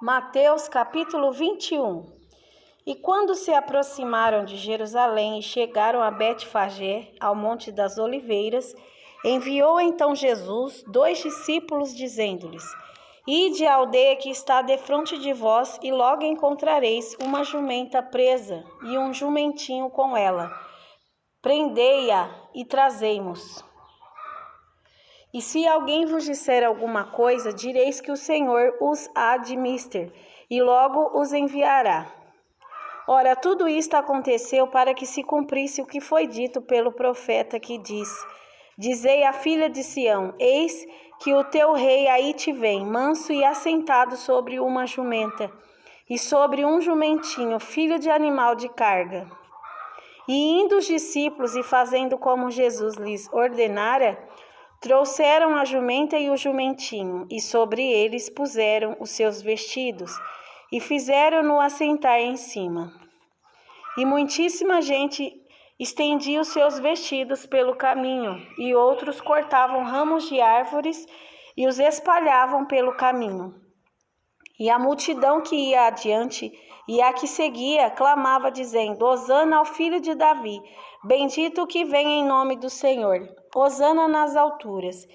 Mateus capítulo 21. E quando se aproximaram de Jerusalém e chegaram a Betfagé, ao Monte das Oliveiras, enviou então Jesus 2 discípulos, dizendo-lhes: Ide à aldeia que está defronte de vós, e logo encontrareis uma jumenta presa e um jumentinho com ela. Prendei-a e trazei-mos. E se alguém vos disser alguma coisa, direis que o Senhor os há de mister, e logo os enviará. Ora, tudo isto aconteceu para que se cumprisse o que foi dito pelo profeta, que diz: Dizei à filha de Sião: Eis que o teu rei aí te vem, manso e assentado sobre uma jumenta, e sobre um jumentinho, filho de animal de carga. E indo os discípulos e fazendo como Jesus lhes ordenara, trouxeram a jumenta e o jumentinho, e sobre eles puseram os seus vestidos, e fizeram-no assentar em cima. E muitíssima gente estendia os seus vestidos pelo caminho, e outros cortavam ramos de árvores e os espalhavam pelo caminho. E a multidão que ia adiante e a que seguia clamava, dizendo: Hosana ao filho de Davi, bendito o que vem em nome do Senhor, Hosana nas alturas.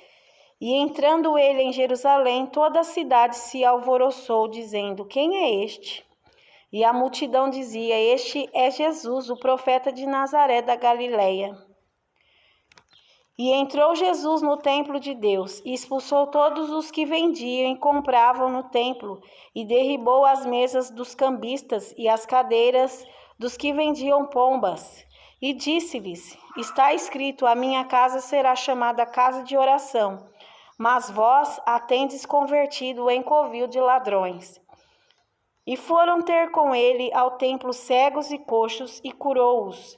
E entrando ele em Jerusalém, toda a cidade se alvoroçou, dizendo: Quem é este? E a multidão dizia: Este é Jesus, o profeta de Nazaré da Galileia. E entrou Jesus no templo de Deus, e expulsou todos os que vendiam e compravam no templo, e derribou as mesas dos cambistas e as cadeiras dos que vendiam pombas. E disse-lhes: Está escrito: A minha casa será chamada casa de oração, mas vós a tendes convertido em covil de ladrões. E foram ter com ele ao templo cegos e coxos, e curou-os.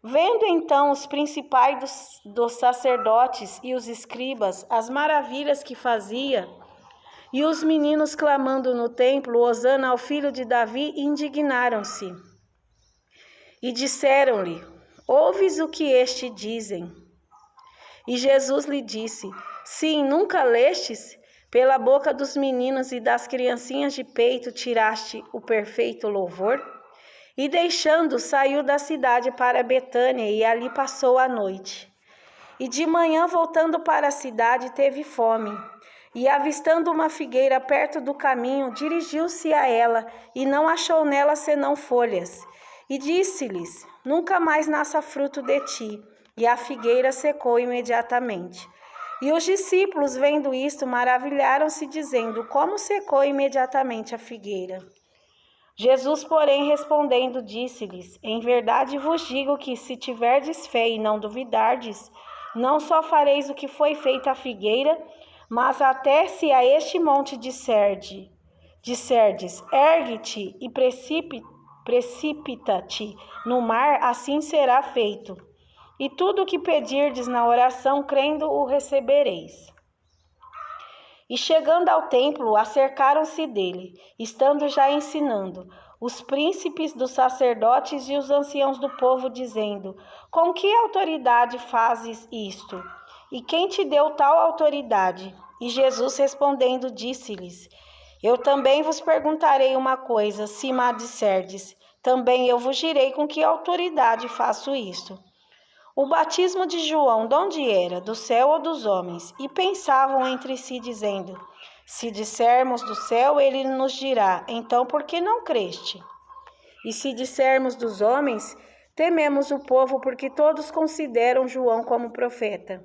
Vendo então os principais dos sacerdotes e os escribas as maravilhas que fazia, e os meninos clamando no templo, Hosana ao filho de Davi, indignaram-se. E disseram-lhe: Ouves o que este dizem? E Jesus lhe disse: Sim, nunca lestes? Pela boca dos meninos e das criancinhas de peito tiraste o perfeito louvor? E deixando, saiu da cidade para Betânia, e ali passou a noite. E de manhã, voltando para a cidade, teve fome. E avistando uma figueira perto do caminho, dirigiu-se a ela, e não achou nela senão folhas. E disse-lhes: Nunca mais nasça fruto de ti. E a figueira secou imediatamente. E os discípulos, vendo isto, maravilharam-se, dizendo: Como secou imediatamente a figueira? Jesus, porém, respondendo, disse-lhes: Em verdade vos digo que, se tiverdes fé e não duvidardes, não só fareis o que foi feito à figueira, mas até se a este monte disserdes: Ergue-te e precipita-te no mar, assim será feito. E tudo o que pedirdes na oração, crendo, o recebereis. E chegando ao templo, acercaram-se dele, estando já ensinando, os príncipes dos sacerdotes e os anciãos do povo, dizendo: Com que autoridade fazes isto? E quem te deu tal autoridade? E Jesus respondendo disse-lhes: Eu também vos perguntarei uma coisa, se me disserdes, também eu vos direi com que autoridade faço isto. O batismo de João, de onde era? Do céu ou dos homens? E pensavam entre si, dizendo: Se dissermos do céu, ele nos dirá: Então, por que não creste? E se dissermos dos homens, tememos o povo, porque todos consideram João como profeta.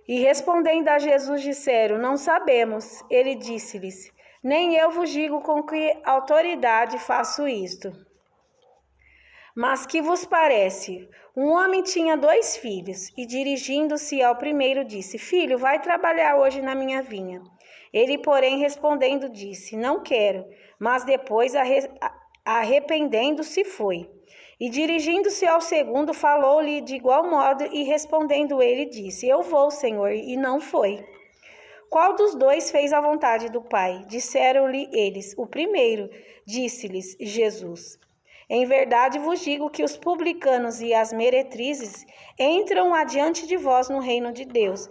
E respondendo a Jesus, disseram: Não sabemos. Ele disse-lhes: Nem eu vos digo com que autoridade faço isto. Mas que vos parece? Um homem tinha 2 filhos, e dirigindo-se ao primeiro disse: Filho, vai trabalhar hoje na minha vinha. Ele, porém, respondendo, disse: Não quero. Mas depois, arrependendo-se, foi. E dirigindo-se ao segundo, falou-lhe de igual modo, e respondendo ele, disse: Eu vou, Senhor, e não foi. Qual dos 2 fez a vontade do Pai? Disseram-lhe eles: O primeiro. Disse-lhes Jesus: Em verdade vos digo que os publicanos e as meretrizes entram adiante de vós no reino de Deus.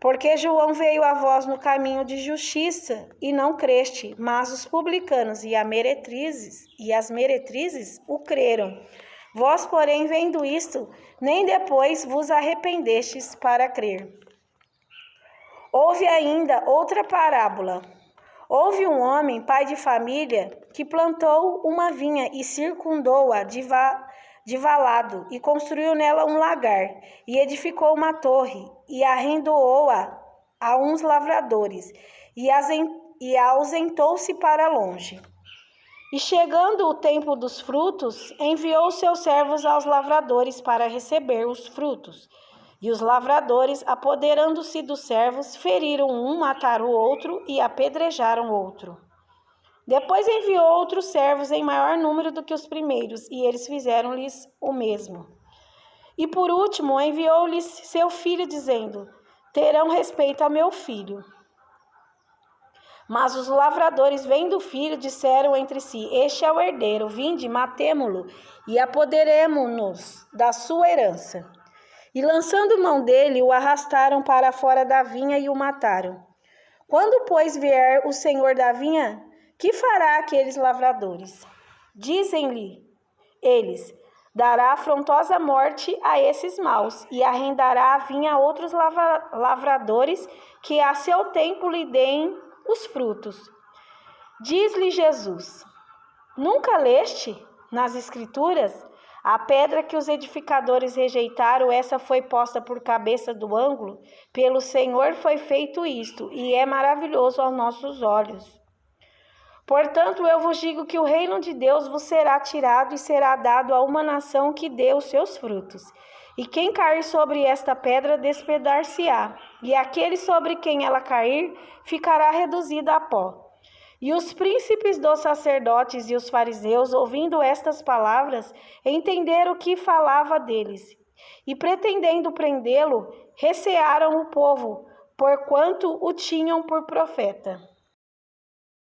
Porque João veio a vós no caminho de justiça, e não creste, mas os publicanos e as meretrizes o creram. Vós, porém, vendo isto, nem depois vos arrependestes para crer. Houve ainda outra parábola. Houve um homem, pai de família, que plantou uma vinha e circundou-a de valado, e construiu nela um lagar, e edificou uma torre, e arrendou-a a uns lavradores, e ausentou-se para longe. E chegando o tempo dos frutos, enviou seus servos aos lavradores para receber os frutos. E os lavradores, apoderando-se dos servos, feriram um, mataram o outro e apedrejaram o outro. Depois enviou outros servos em maior número do que os primeiros, e eles fizeram-lhes o mesmo. E por último enviou-lhes seu filho, dizendo: terão respeito ao meu filho. Mas os lavradores, vendo o filho, disseram entre si: este é o herdeiro, vinde, matemo-lo e apoderemo-nos da sua herança. E lançando mão dele, o arrastaram para fora da vinha e o mataram. Quando, pois, vier o senhor da vinha, que fará aqueles lavradores? Dizem-lhe eles: dará afrontosa morte a esses maus, e arrendará a vinha a outros lavradores, que a seu tempo lhe deem os frutos. Diz-lhe Jesus: nunca leste nas Escrituras? A pedra que os edificadores rejeitaram, essa foi posta por cabeça do ângulo. Pelo Senhor foi feito isto, e é maravilhoso aos nossos olhos. Portanto, eu vos digo que o reino de Deus vos será tirado e será dado a uma nação que dê os seus frutos. E quem cair sobre esta pedra despedar-se-á, e aquele sobre quem ela cair ficará reduzido a pó. E os príncipes dos sacerdotes e os fariseus, ouvindo estas palavras, entenderam que falava deles. E pretendendo prendê-lo, recearam o povo, porquanto o tinham por profeta.